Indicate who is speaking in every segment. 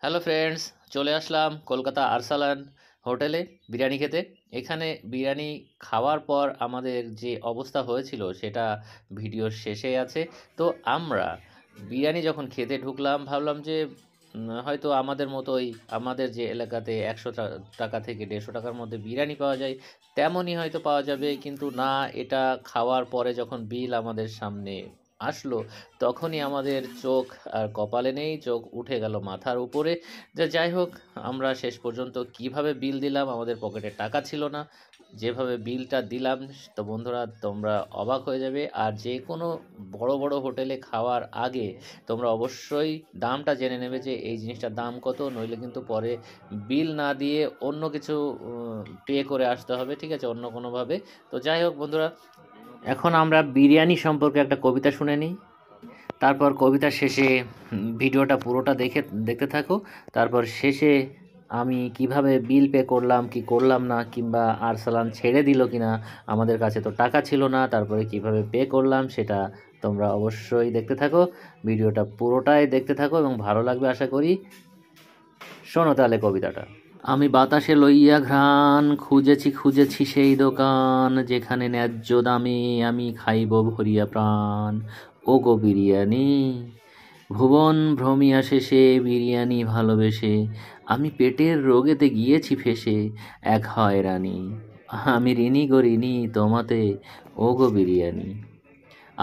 Speaker 1: Hello friends, চলে আসলাম কলকাতা আরসালান হোটেলে বিরিয়ানি খেতে। এখানে বিরিয়ানি খাওয়ার পর আমাদের যে অবস্থা হয়েছিল সেটা ভিডিওর শেষে আছে। তো আমরা বিরিয়ানি যখন খেতে ঢুকলাম ভাবলাম যে হয়তো আমাদের মতোই আমাদের যে এলাকাতে ১০০ টাকা থেকে ১৫০ টাকার মধ্যে বিরিয়ানি পাওয়া যায় তেমনই হয়তো পাওয়া যাবে, কিন্তু না, এটা খাওয়ার পরে যখন বিল আমাদের সামনে আসলো তখনই আমাদের চোখ আর কপালে নেই, চোখ উঠে গেল মাথার উপরে। যাই হোক, আমরা শেষ পর্যন্ত কিভাবে বিল দিলাম, আমাদের পকেটে টাকা ছিল না, যেভাবে বিলটা দিলাম, তো বন্ধুরা তোমরা অবাক হয়ে যাবে। আর যে কোনো বড় বড় হোটেলে খাওয়ার আগে তোমরা অবশ্যই দামটা জেনে নেবে যে এই জিনিসটার দাম কত, নইলে কিন্তু পরে বিল না দিয়ে অন্য কিছু পে করে আসতে হবে, ঠিক আছে, অন্য কোনোভাবে। তো যাই হোক বন্ধুরা, এখন আমরা বিরিয়ানি সম্পর্কে একটা কবিতা শুনে নিই, তারপর কবিতার শেষে ভিডিওটা পুরোটা দেখতে থাকো। তারপর শেষে আমি কিভাবে বিল পে করলাম কি করলাম না, কিংবা আরসালান ছেড়ে দিল কিনা, আমাদের কাছে তো টাকা ছিল না, তারপরে কিভাবে পে করলাম সেটা তোমরা অবশ্যই দেখতে থাকো। ভিডিওটা পুরোটাই দেখতে থাকো এবং ভালো লাগবে আশা করি। শোনো তাহলে কবিতাটা। আমি বাতাসে লইয়া ঘ্রাণ খুঁজেছি খুঁজেছি সেই দোকান, যেখানে ন্যায্য দামে আমি খাইব ভরিয়া প্রাণ। ও গো বিরিয়ানি, ভুবন ভ্রমিয়া শেষে বিরিয়ানি ভালোবেসে আমি পেটের রোগেতে গিয়েছি ফেসে, এক হয়রানি। আমি ঋণী গো ঋণী তোমাতে, ও গো বিরিয়ানি।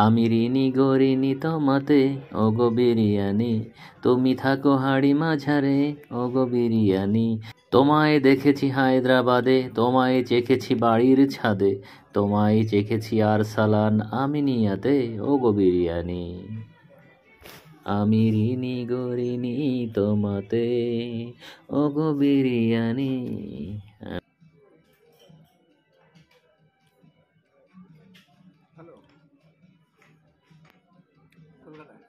Speaker 1: আমি ঋণী গো ঋণী তোমাতে, ও গো বিরিয়ানি। তুমি থাকো হাড়ি মাঝারে, ও গো বিরিয়ানি। তোমায় দেখেছি হায়দ্রাবাদে, তোমায় চেখেছি বাড়ির ছাদে, তোমায় চেখেছি আরসালান আমিনিয়াতে, ও গো বিরিয়ানি। আমি ঋণী গো ঋণী তোমাতে, ও গো বিরিয়ানি।
Speaker 2: হ্যালো, কলকাতায়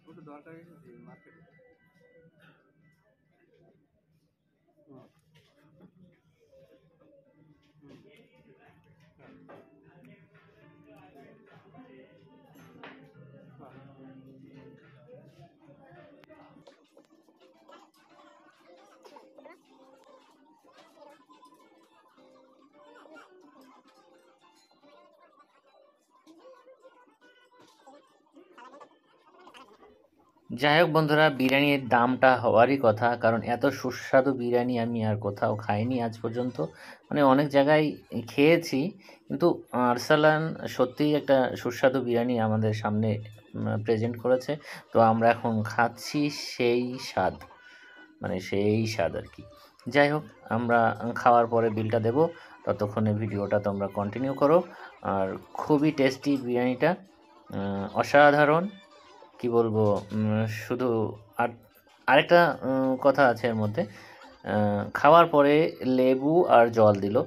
Speaker 2: একটু দরকার এসেছি মার্কেটে। হুম, হুম, হ্যাঁ, হ্যাঁ।
Speaker 1: যাই হোক বন্ধুরা, বিরিয়ানির দামটা হওয়ারই কথা, কারণ এত সুস্বাদু বিরিয়ানি আমি আর কোথাও খাইনি আজ পর্যন্ত। মানে অনেক জায়গায় খেয়েছি, কিন্তু আরসালান সত্যিই একটা সুস্বাদু বিরিয়ানি আমাদের সামনে প্রেজেন্ট করেছে। তো আমরা এখন খাচ্ছি সেই স্বাদ, মানে সেই স্বাদ আর কি। যাই হোক, আমরা খাওয়ার পরে বিলটা দেবো, ততক্ষণে ভিডিওটা তোমরা কন্টিনিউ করো। আর খুবই টেস্টি বিরিয়ানিটা, অসাধারণ, কি বলবো। শুধু আর আরেকটা কথা আছে এর মধ্যে। খাওয়ার পরে লেবু আর জল দিল।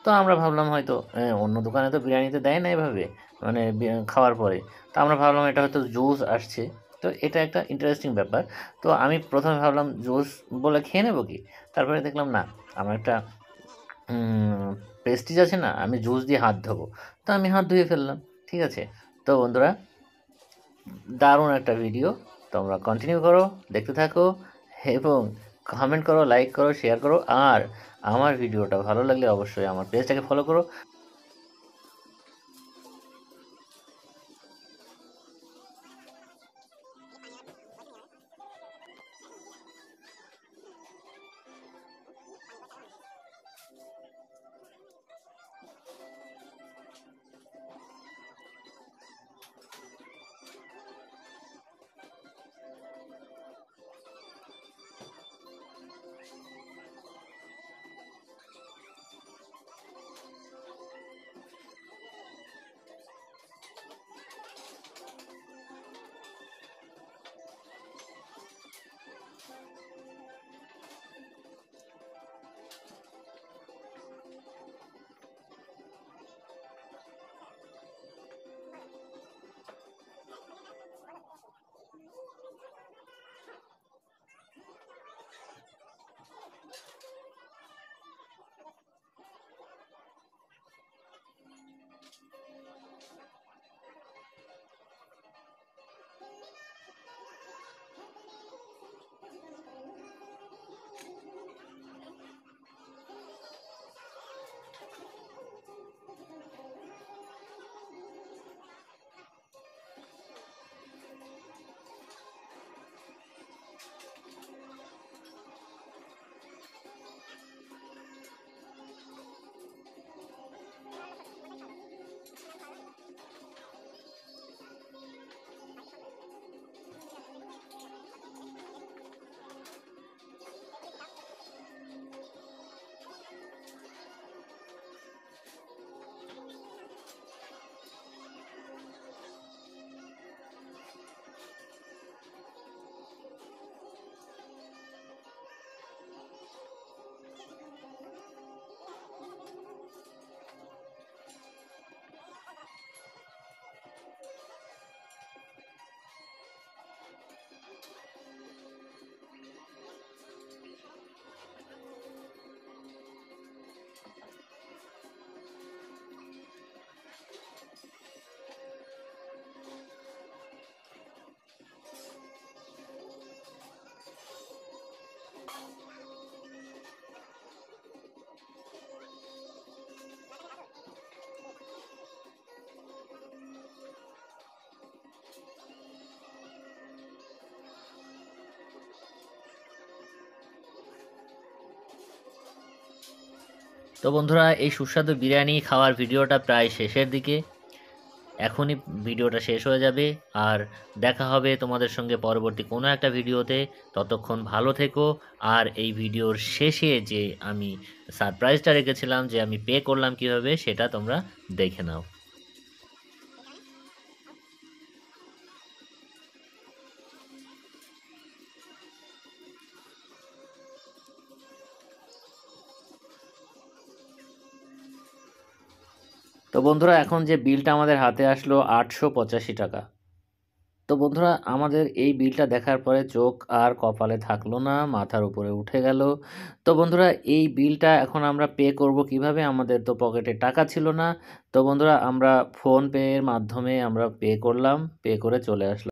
Speaker 1: তো আমরা ভাবলাম হয়তো অন্য দোকানে তো বিরিয়ানিতে দেয় না এভাবে, মানে খাওয়ার পরে। তো আমরা ভাবলাম এটা হয়তো জুস আসছে। তো এটা একটা ইন্টারেস্টিং ব্যাপার। তো আমি প্রথমে ভাবলাম জুস বলে খেয়ে নেবো কি, তারপরে দেখলাম না, আমার একটা প্রেস্টিজ আছে না, আমি জুস দিয়ে হাত ধোবো। তো আমি হাত ধুয়ে ফেললাম, ঠিক আছে। তো বন্ধুরা, দারুণ একটা ভিডিও, তোমরা কন্টিনিউ করো, দেখতে থাকো এবং কমেন্ট করো, লাইক করো, শেয়ার করো। আর আমার ভিডিওটা ভালো লাগলে অবশ্যই আমার পেজটাকে ফলো করো। তো বন্ধুরা, এই সুস্বাদু বিরিয়ানি খাওয়ার ভিডিওটা প্রায় শেষের দিকে। এখনই ভিডিওটা শেষ হয়ে যাবে, আর দেখা হবে তোমাদের সঙ্গে পরবর্তী কোনো একটা ভিডিওতে। ততক্ষণ ভালো থেকো। আর এই ভিডিওর শেষে যে আমি সারপ্রাইজটা রেখেছিলাম, যে আমি পে করলাম কীভাবে, সেটা তোমরা দেখে নাও। তো বন্ধুরা, এখন যে বিলটা আমাদের হাতে আসলো 885 টাকা। তো বন্ধুরা, আমাদের এই বিলটা দেখার পরে চোখ আর কপালে থাকলো না, মাথার উপরে উঠে গেল। তো বন্ধুরা, এই বিলটা এখন আমরা পে করব কিভাবে? আমাদের তো পকেটে টাকা ছিল না। তো বন্ধুরা, আমরা ফোনপে এর মাধ্যমে আমরা পে করলাম, পে করে চলে আসলাম।